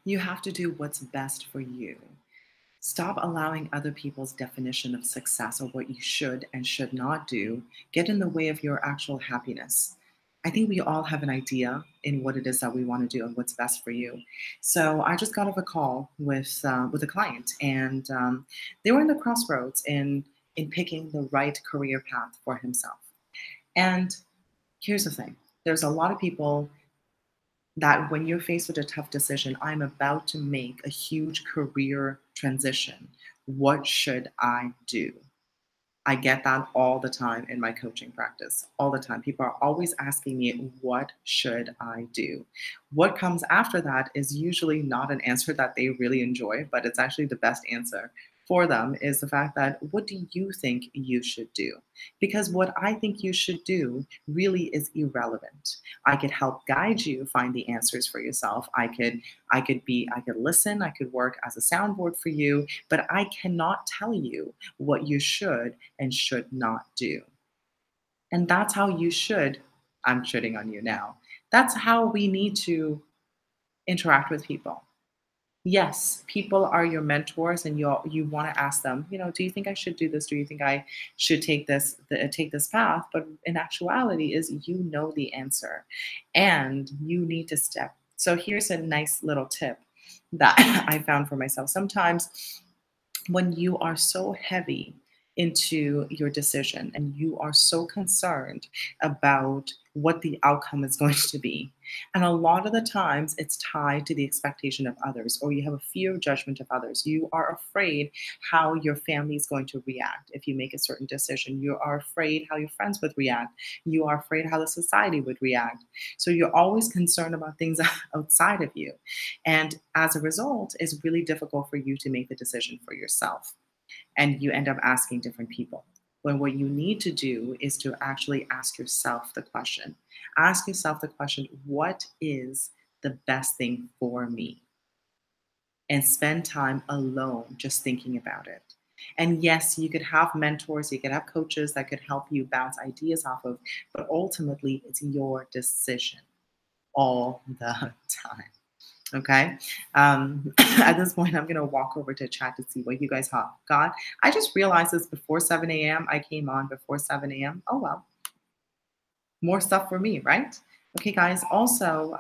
You have to do what's best for you. Stop allowing other people's definition of success or what you should and should not do get in the way of your actual happiness. I think we all have an idea in what it is that we want to do and what's best for you. So I just got off a call with a client, and they were in the crossroads in picking the right career path for himself. And here's the thing: there's a lot of people that when you're faced with a tough decision, I'm about to make a huge career transition. What should I do? I get that all the time in my coaching practice, all the time. People are always asking me, what should I do? What comes after that is usually not an answer that they really enjoy, but it's actually the best answer for them is the fact that, what do you think you should do? Because what I think you should do really is irrelevant. I could help guide you find the answers for yourself. I could listen, I could work as a soundboard for you, but I cannot tell you what you should and should not do. And that's how you should, I'm shitting on you now. That's how we need to interact with people. Yes, people are your mentors, and you want to ask them, do you think I should do this? Do you think I should take this path? But in actuality, is you know the answer, and you need to step. So here's a nice little tip that I found for myself. Sometimes when you are so heavy into your decision and you are so concerned about what the outcome is going to be. And a lot of the times it's tied to the expectation of others, or you have a fear of judgment of others. You are afraid how your family is going to react if you make a certain decision. You are afraid how your friends would react. You are afraid how the society would react. So you're always concerned about things outside of you. And as a result, it's really difficult for you to make the decision for yourself. And you end up asking different people. When what you need to do is to actually ask yourself the question. Ask yourself the question, what is the best thing for me? And spend time alone just thinking about it. And yes, you could have mentors, you could have coaches that could help you bounce ideas off of, but ultimately it's your decision all the time. Okay. At this point, I'm going to walk over to chat to see what you guys have got. I just realized this before 7 a.m. I came on before 7 a.m. Oh, well, more stuff for me, right? Okay, guys. Also,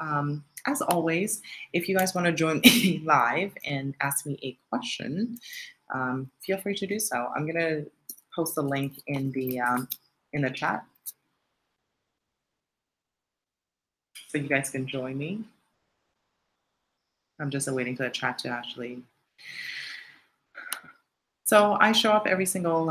as always, if you guys want to join me live and ask me a question, feel free to do so. I'm going to post the link in the chat so you guys can join me. I'm just waiting for the chat to actually. So I show up every single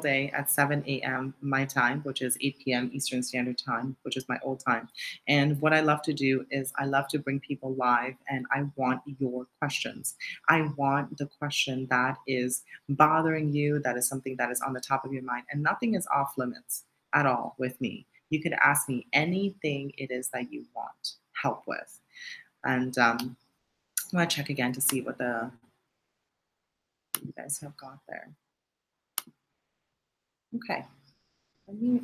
day at 7 a.m. my time, which is 8 p.m. Eastern Standard Time, which is my old time. And what I love to do is I love to bring people live, and I want your questions. I want the question that is bothering you, that is something that is on the top of your mind, and nothing is off limits at all with me. You could ask me anything it is that you want help with. And I'm going to check again to see what you guys have got there. Okay. Let me,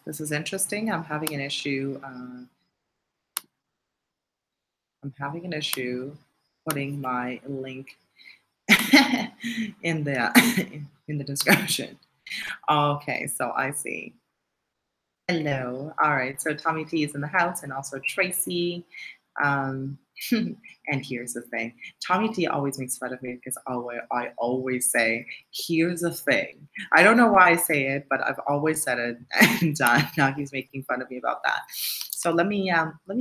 This is interesting. I'm having an issue. I'm having an issue putting my link in the in the description. Okay, so I see. Hello. All right. So Tommy T is in the house, and also Tracy. Um, and here's the thing. Tommy T always makes fun of me because I always say, here's the thing. I don't know why I say it, but I've always said it, and now he's making fun of me about that. So let me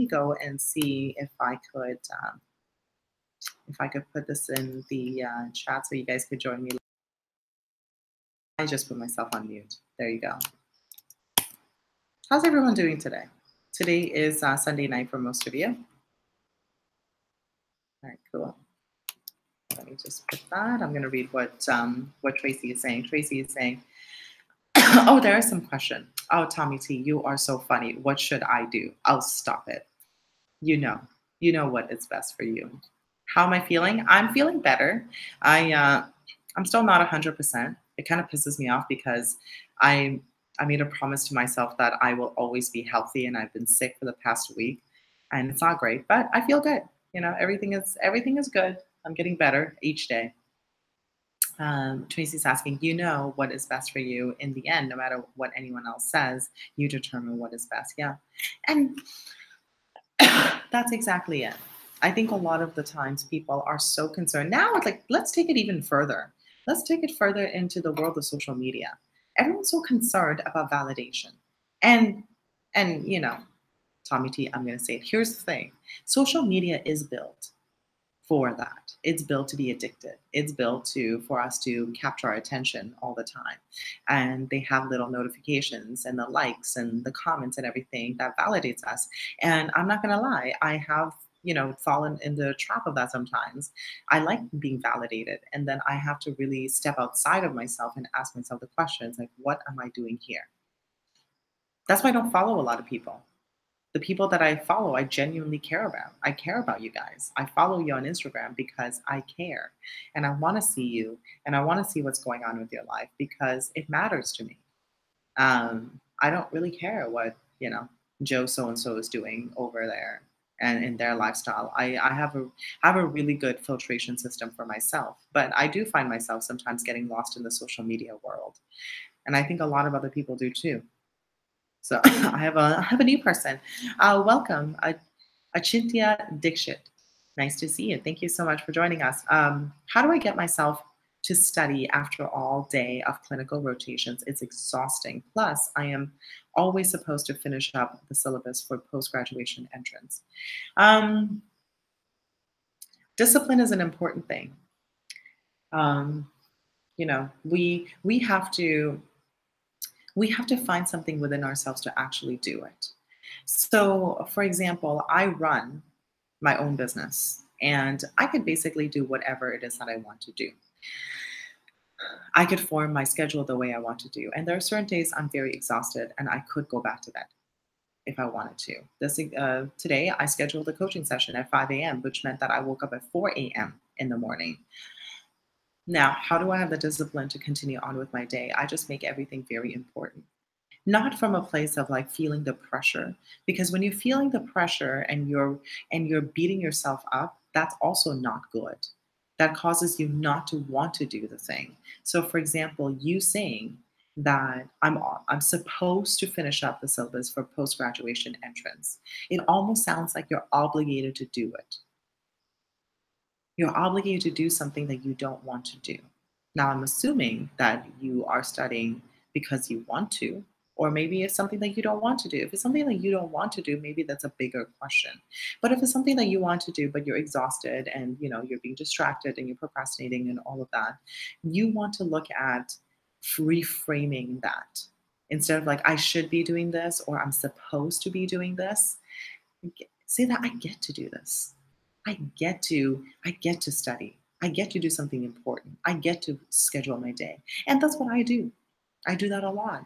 go and see if I could put this in the chat so you guys could join me. I just put myself on mute. There you go. How's everyone doing today? Today is Sunday night for most of you. All right, cool. Let me just put that. I'm going to read what Tracy is saying. Tracy is saying, oh, there is some question. Oh, Tommy T, you are so funny. What should I do? I'll stop it. You know what is best for you. How am I feeling? I'm feeling better. I'm still not 100%. It kind of pisses me off because I made a promise to myself that I will always be healthy, and I've been sick for the past week, and it's not great, but I feel good. Everything is good. I'm getting better each day. Tracy's asking, you know what is best for you in the end, no matter what anyone else says, you determine what is best. Yeah. And that's exactly it. I think a lot of the times people are so concerned. Now it's like, let's take it even further. Let's take it further into the world of social media. Everyone's so concerned about validation. And and Tommy T, I'm gonna say it. Here's the thing. Social media is built for that. It's built to be addicted. It's built to for us to capture our attention all the time. And they have little notifications and the likes and the comments and everything that validates us. And I'm not gonna lie, I have fallen in the trap of that sometimes. I like being validated. And then I have to really step outside of myself and ask myself the questions like, what am I doing here? That's why I don't follow a lot of people. The people that I follow, I genuinely care about. I care about you guys. I follow you on Instagram because I care and I want to see you and I want to see what's going on with your life because it matters to me. I don't really care what, Joe so and so is doing over there and in their lifestyle. I have a really good filtration system for myself, but I do find myself sometimes getting lost in the social media world. And I think a lot of other people do too. So I have a new person. Welcome, Achintya Dixit. Nice to see you. Thank you so much for joining us. How do I get myself to study after all day of clinical rotations? It's exhausting. Plus, I am always supposed to finish up the syllabus for post graduation entrance. Um, Discipline is an important thing. Um, we have to find something within ourselves to actually do it. So, for example, I run my own business and I could basically do whatever it is that I want to do. I could form my schedule the way I want to do. And there are certain days I'm very exhausted and I could go back to bed if I wanted to. Today, I scheduled a coaching session at 5 a.m., which meant that I woke up at 4 a.m. in the morning. Now, how do I have the discipline to continue on with my day? I just make everything very important. Not from a place of like feeling the pressure, because when you're feeling the pressure and you're beating yourself up, that's also not good. That causes you not to want to do the thing. So for example, you saying that I'm supposed to finish up the syllabus for post graduation entrance, it almost sounds like you're obligated to do it. You're obligated to do something that you don't want to do. Now, I'm assuming that you are studying because you want to, or maybe it's something that you don't want to do. If it's something that you don't want to do, maybe that's a bigger question. But if it's something that you want to do, but you're exhausted and you're being distracted and you're procrastinating and all of that, you want to look at reframing that instead of like I should be doing this or I'm supposed to be doing this. Say that I get to do this. I get to study. I get to do something important. I get to schedule my day. And that's what I do. I do that a lot.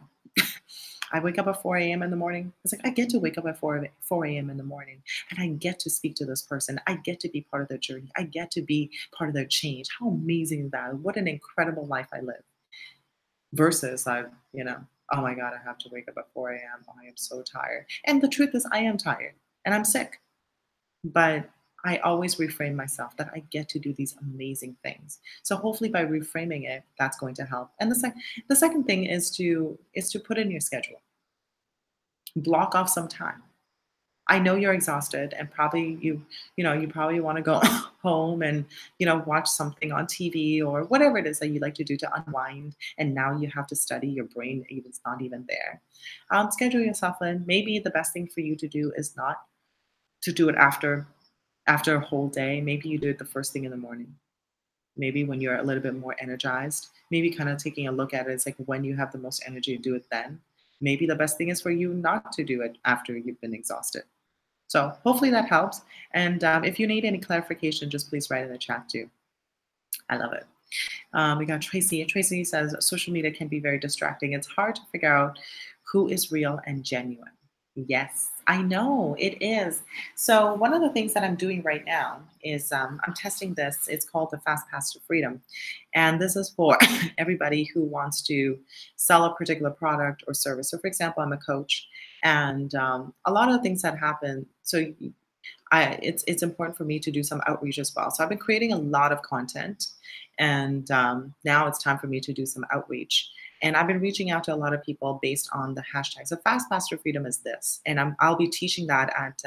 I wake up at 4 a.m. in the morning. It's like I get to wake up at 4 a.m. in the morning and I get to speak to this person. I get to be part of their journey. I get to be part of their change. How amazing is that? What an incredible life I live. Versus oh my God, I have to wake up at 4 a.m. Oh, I am so tired. And the truth is I am tired and I'm sick. But I always reframe myself that I get to do these amazing things. So hopefully by reframing it, that's going to help. And the second thing is to put in your schedule. Block off some time. I know you're exhausted and probably you probably want to go home and watch something on TV or whatever it is that you like to do to unwind. And now you have to study. Your brain even's not even there. Schedule yourself in. Maybe the best thing for you to do is not to do it after a whole day. Maybe you do it the first thing in the morning. Maybe when you're a little bit more energized, maybe kind of taking a look at it. It's like when you have the most energy to do it then. Maybe the best thing is for you not to do it after you've been exhausted. So hopefully that helps. And if you need any clarification, just please write in the chat too. I love it. We got Tracy. Tracy says social media can be very distracting. It's hard to figure out who is real and genuine. Yes, I know it is. So one of the things that I'm doing right now is I'm testing this. It's called the Fast Pass to Freedom, and this is for everybody who wants to sell a particular product or service. So, for example, I'm a coach, and a lot of the things that happen. So it's important for me to do some outreach as well. So I've been creating a lot of content, and now it's time for me to do some outreach. And I've been reaching out to a lot of people based on the hashtag. So Fast Pastor Freedom is this, and I'll be teaching that at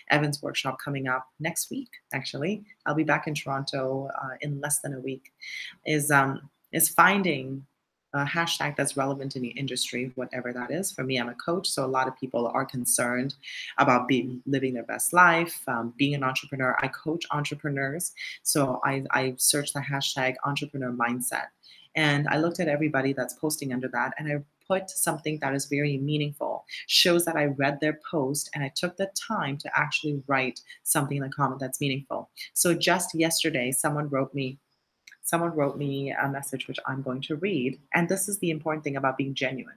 Evan's workshop coming up next week. Actually, I'll be back in Toronto in less than a week. Is finding a hashtag that's relevant in the industry, whatever that is. For me, I'm a coach, so a lot of people are concerned about being living their best life, being an entrepreneur. I coach entrepreneurs, so I searched the hashtag entrepreneur mindset, and I looked at everybody that's posting under that, and I put something that is very meaningful, shows that I read their post and I took the time to actually write something in the comment that's meaningful. So just yesterday, someone wrote me a message which I'm going to read, and this is the important thing about being genuine,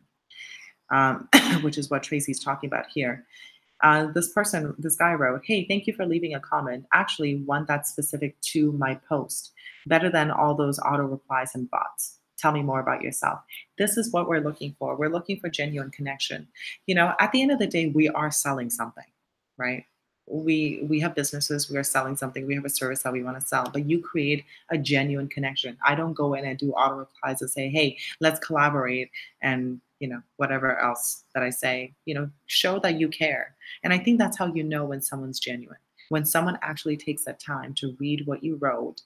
which is what Tracy's talking about here. This guy wrote, "Hey, thank you for leaving a comment. Actually, one that's specific to my post. Better than all those auto replies and bots. Tell me more about yourself." This is what we're looking for. We're looking for genuine connection. At the end of the day, we are selling something, right? We have businesses, we are selling something, we have a service that we want to sell, but you create a genuine connection. I don't go in and do auto replies and say, "Hey, let's collaborate," and whatever else that I say, show that you care. And I think that's how you know when someone's genuine. When someone actually takes that time to read what you wrote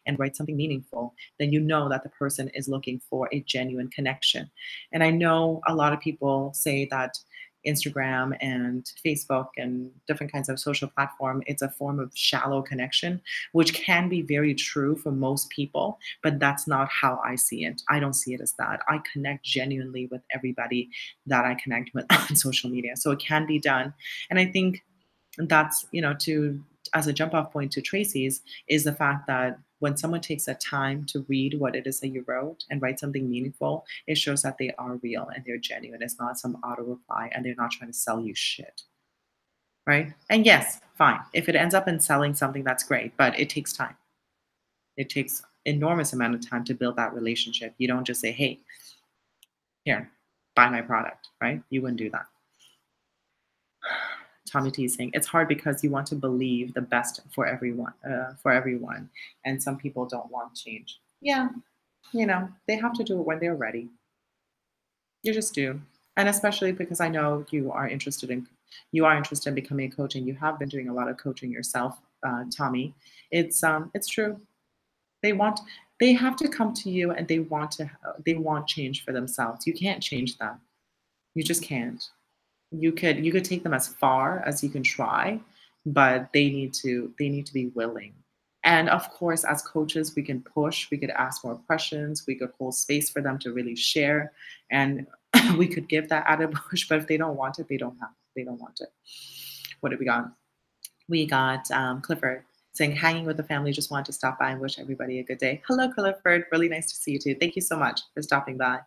and write something meaningful, then you know that the person is looking for a genuine connection. And I know a lot of people say that Instagram and Facebook and different kinds of social platform, it's a form of shallow connection, which can be very true for most people, but that's not how I see it. I don't see it as that. I connect genuinely with everybody that I connect with on social media. So it can be done. And I think that's to as a jump off point to Tracy's is the fact that when someone takes the time to read what it is that you wrote and write something meaningful, it shows that they are real and they're genuine. It's not some auto reply and they're not trying to sell you shit, right? And yes, fine, if it ends up in selling something, that's great, but it takes time. It takes enormous amount of time to build that relationship. You don't just say, "Hey, here, buy my product," right? You wouldn't do that. Tommy T is saying it's hard because you want to believe the best for everyone, and some people don't want change. Yeah, they have to do it when they're ready. You just do, and especially because I know you are interested in becoming a coach, and you have been doing a lot of coaching yourself, Tommy. It's true. They want they have to come to you, and they want change for themselves. You can't change them. You just can't. You could take them as far as you can try, but they need to be willing. And of course, as coaches, we can push, we could ask more questions, we could hold space for them to really share, and we could give that added push. But if they don't want it, they don't want it. What do we got? We got Clifford saying, "Hanging with the family, just wanted to stop by and wish everybody a good day." Hello, Clifford. Really nice to see you too. Thank you so much for stopping by.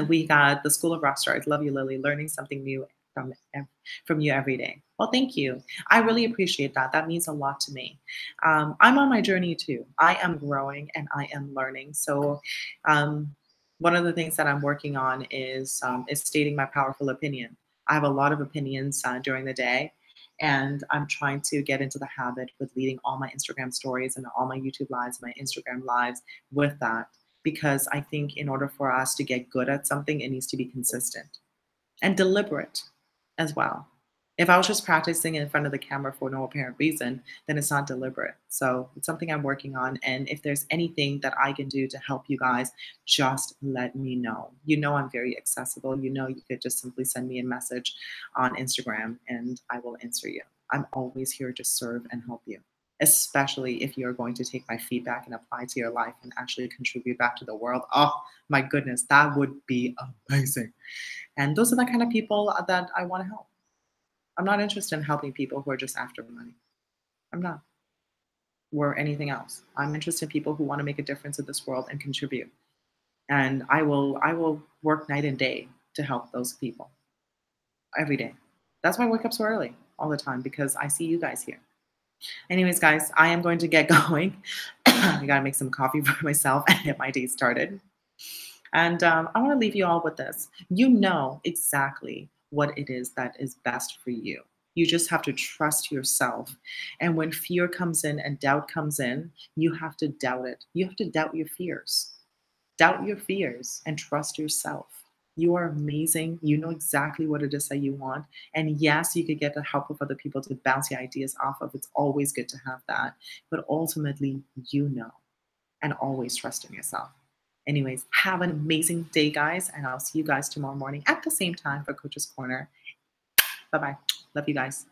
We got the School of Rock Stars. Love you, Lily. Learning something new from you every day. Well, thank you. I really appreciate that. That means a lot to me. I'm on my journey too. I am growing and I am learning. So, um, one of the things that I'm working on is stating my powerful opinion. I have a lot of opinions during the day, and I'm trying to get into the habit with leading all my Instagram stories and all my YouTube lives, my Instagram lives with that, because I think in order for us to get good at something, it needs to be consistent and deliberate as well. If I was just practicing in front of the camera for no apparent reason, then it's not deliberate. So it's something I'm working on. And if there's anything that I can do to help you guys, just let me know. I'm very accessible. You could just simply send me a message on Instagram and I will answer you. I'm always here to serve and help you, especially if you're going to take my feedback and apply to your life and actually contribute back to the world. Oh my goodness, that would be amazing. And those are the kind of people that I want to help. I'm not interested in helping people who are just after money. I'm not. Or anything else. I'm interested in people who want to make a difference in this world and contribute. And I will work night and day to help those people. every day. That's why I wake up so early all the time because I see you guys here. Anyways, guys, I am going to get going. I got to make some coffee for myself and get my day started. And I want to leave you all with this. You know exactly what it is that is best for you. You just have to trust yourself. And when fear comes in and doubt comes in, you have to doubt it. You have to doubt your fears. Doubt your fears and trust yourself. You are amazing. You know exactly what it is that you want. And yes, you could get the help of other people to bounce your ideas off of. It's always good to have that. But ultimately, you know, and always trust in yourself. Anyways, have an amazing day, guys. And I'll see you guys tomorrow morning at the same time for Coach's Corner. Bye bye. Love you guys.